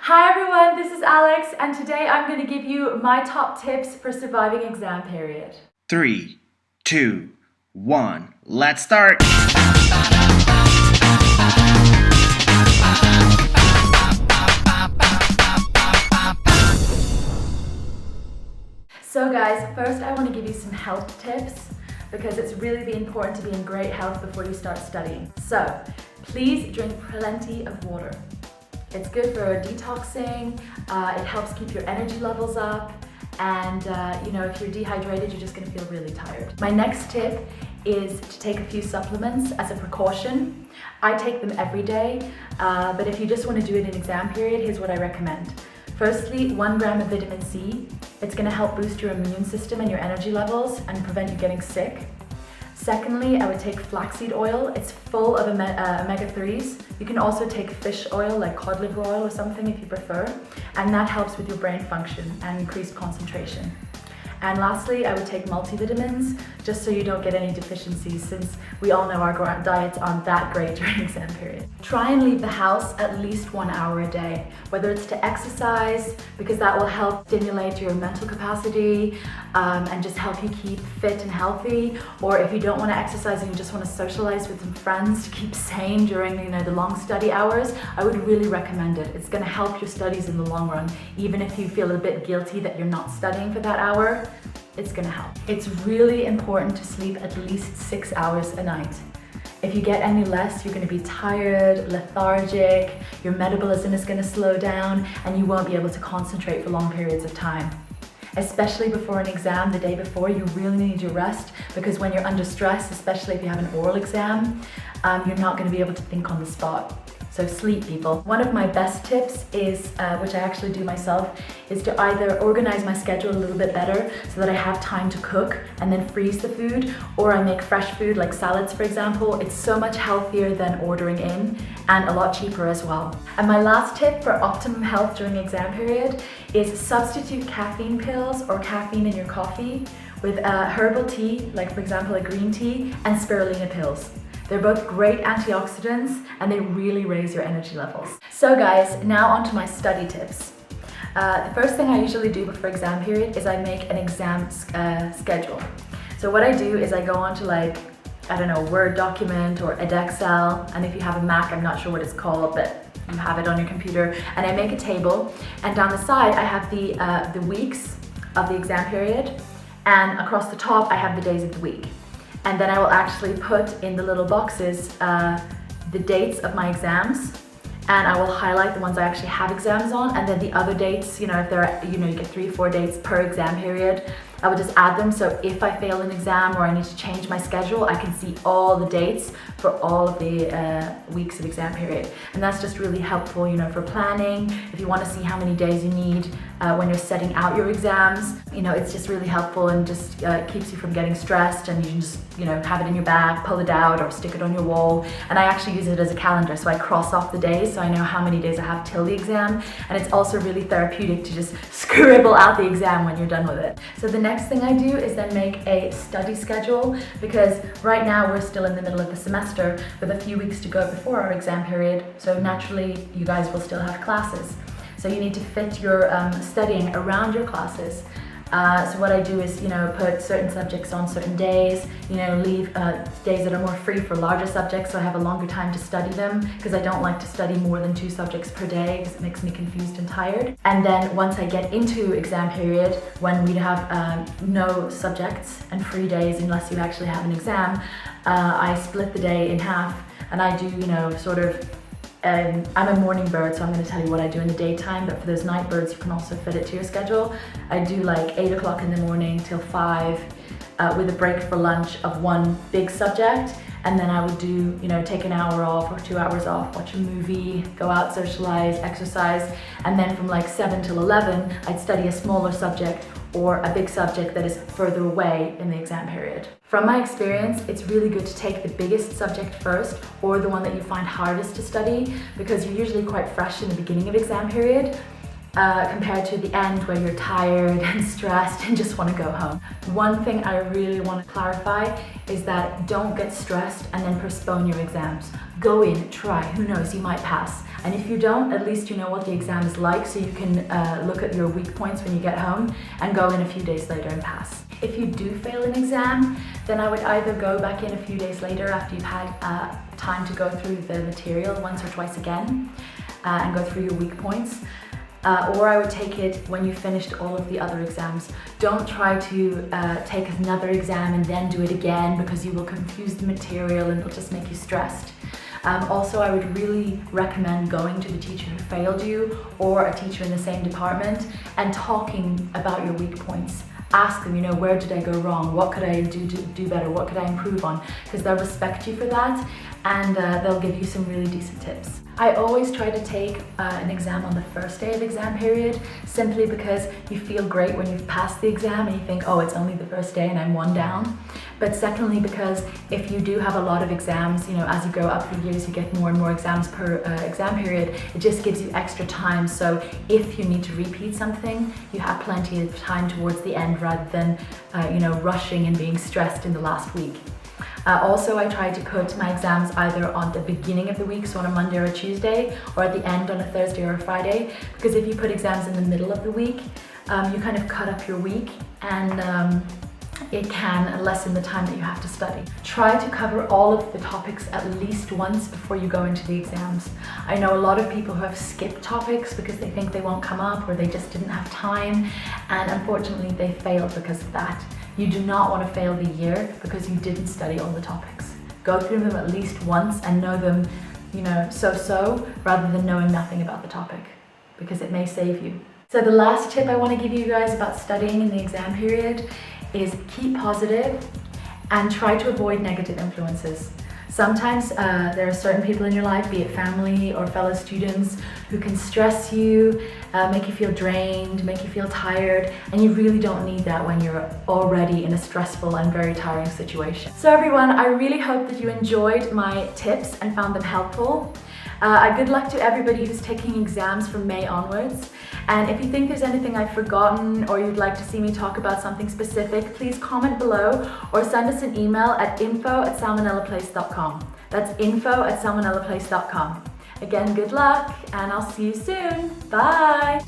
Hi everyone, this is Alex, and today I'm going to give you my top tips for surviving exam period. 3, 2, 1, let's start! So guys, first I want to give you some health tips because it's really important to be in great health before you start studying. So, please drink plenty of water. It's good for detoxing, it helps keep your energy levels up, and if you're dehydrated, you're just going to feel really tired. My next tip is to take a few supplements as a precaution. I take them every day, but if you just want to do it in exam period, here's what I recommend. Firstly, 1 gram of vitamin C. It's going to help boost your immune system and your energy levels and prevent you getting sick. Secondly, I would take flaxseed oil. It's full of omega-3s. You can also take fish oil, like cod liver oil or something if you prefer, and that helps with your brain function and increased concentration. And lastly, I would take multivitamins, just so you don't get any deficiencies, since we all know our diets aren't that great during exam period. Try and leave the house at least 1 hour a day, whether it's to exercise, because that will help stimulate your mental capacity and just help you keep fit and healthy, or if you don't want to exercise and you just want to socialize with some friends to keep sane during the long study hours, I would really recommend it. It's going to help your studies in the long run, even if you feel a bit guilty that you're not studying for that hour. It's gonna help. It's really important to sleep at least 6 hours a night. If you get any less, you're gonna be tired, lethargic, your metabolism is gonna slow down, and you won't be able to concentrate for long periods of time. Especially before an exam, the day before, you really need your rest, because when you're under stress, especially if you have an oral exam, you're not gonna be able to think on the spot. So sleep, people. One of my best tips is, which I actually do myself, is to either organize my schedule a little bit better so that I have time to cook and then freeze the food, or I make fresh food like salads, for example. It's so much healthier than ordering in and a lot cheaper as well. And my last tip for optimum health during exam period is substitute caffeine pills or caffeine in your coffee with herbal tea, like for example a green tea, and spirulina pills. They're both great antioxidants and they really raise your energy levels. So guys, now on to my study tips. The first thing I usually do before exam period is I make an exam schedule. So what I do is I go on to a Word document or Edexcel, and if you have a Mac, I'm not sure what it's called, but you have it on your computer, and I make a table, and down the side I have the weeks of the exam period, and across the top I have the days of the week. And then I will actually put in the little boxes the dates of my exams, and I will highlight the ones I actually have exams on, and then the other dates, if there are, you get 3 or 4 dates per exam period, I would just add them, so if I fail an exam or I need to change my schedule, I can see all the dates for all of the weeks of exam period. And that's just really helpful, for planning. If you want to see how many days you need when you're setting out your exams, it's just really helpful, and just keeps you from getting stressed, and you can just, have it in your bag, pull it out, or stick it on your wall. And I actually use it as a calendar, so I cross off the days, so I know how many days I have till the exam. And it's also really therapeutic to just scribble out the exam when you're done with it. So the next thing I do is then make a study schedule, because right now we're still in the middle of the semester with a few weeks to go before our exam period, so naturally you guys will still have classes. So you need to fit your studying around your classes. So what I do is, put certain subjects on certain days, leave days that are more free for larger subjects, so I have a longer time to study them, because I don't like to study more than 2 subjects per day, because it makes me confused and tired. And then once I get into exam period, when we have no subjects and free days unless you actually have an exam, I split the day in half, and I do, I'm a morning bird, so I'm going to tell you what I do in the daytime, but for those night birds, you can also fit it to your schedule. I do 8 o'clock in the morning till 5, with a break for lunch of 1 big subject, and then I would do, take an hour off or 2 hours off, watch a movie, go out, socialize, exercise, and then from 7 till 11, I'd study a smaller subject or a big subject that is further away in the exam period. From my experience, it's really good to take the biggest subject first, or the one that you find hardest to study, because you're usually quite fresh in the beginning of exam period. compared to the end where you're tired and stressed and just want to go home. One thing I really want to clarify is that don't get stressed and then postpone your exams. Go in, try, who knows, you might pass. And if you don't, at least you know what the exam is like, so you can look at your weak points when you get home and go in a few days later and pass. If you do fail an exam, then I would either go back in a few days later after you've had time to go through the material once or twice again and go through your weak points. Or I would take it when you finished all of the other exams. Don't try to take another exam and then do it again, because you will confuse the material and it'll just make you stressed. Also, I would really recommend going to the teacher who failed you or a teacher in the same department and talking about your weak points. Ask them, where did I go wrong? What could I do better? What could I improve on? Because they'll respect you for that, and they'll give you some really decent tips. I always try to take an exam on the first day of exam period, simply because you feel great when you've passed the exam and you think, oh, it's only the first day and I'm one down. But secondly, because if you do have a lot of exams, as you go up the years, you get more and more exams per exam period, it just gives you extra time. So if you need to repeat something, you have plenty of time towards the end rather than, rushing and being stressed in the last week. Also, I try to put my exams either on the beginning of the week, so on a Monday or a Tuesday, or at the end on a Thursday or a Friday, because if you put exams in the middle of the week, you kind of cut up your week, and it can lessen the time that you have to study. Try to cover all of the topics at least once before you go into the exams. I know a lot of people who have skipped topics because they think they won't come up or they just didn't have time, and unfortunately they failed because of that. You do not want to fail the year because you didn't study all the topics. Go through them at least once and know them, so, rather than knowing nothing about the topic, because it may save you. So the last tip I want to give you guys about studying in the exam period is keep positive and try to avoid negative influences. Sometimes there are certain people in your life, be it family or fellow students, who can stress you, make you feel drained, make you feel tired, and you really don't need that when you're already in a stressful and very tiring situation. So everyone, I really hope that you enjoyed my tips and found them helpful. Good luck to everybody who's taking exams from May onwards. And if you think there's anything I've forgotten or you'd like to see me talk about something specific, please comment below or send us an email at info@salmonellaplace.com. That's info@salmonellaplace.com. Again, good luck, and I'll see you soon. Bye!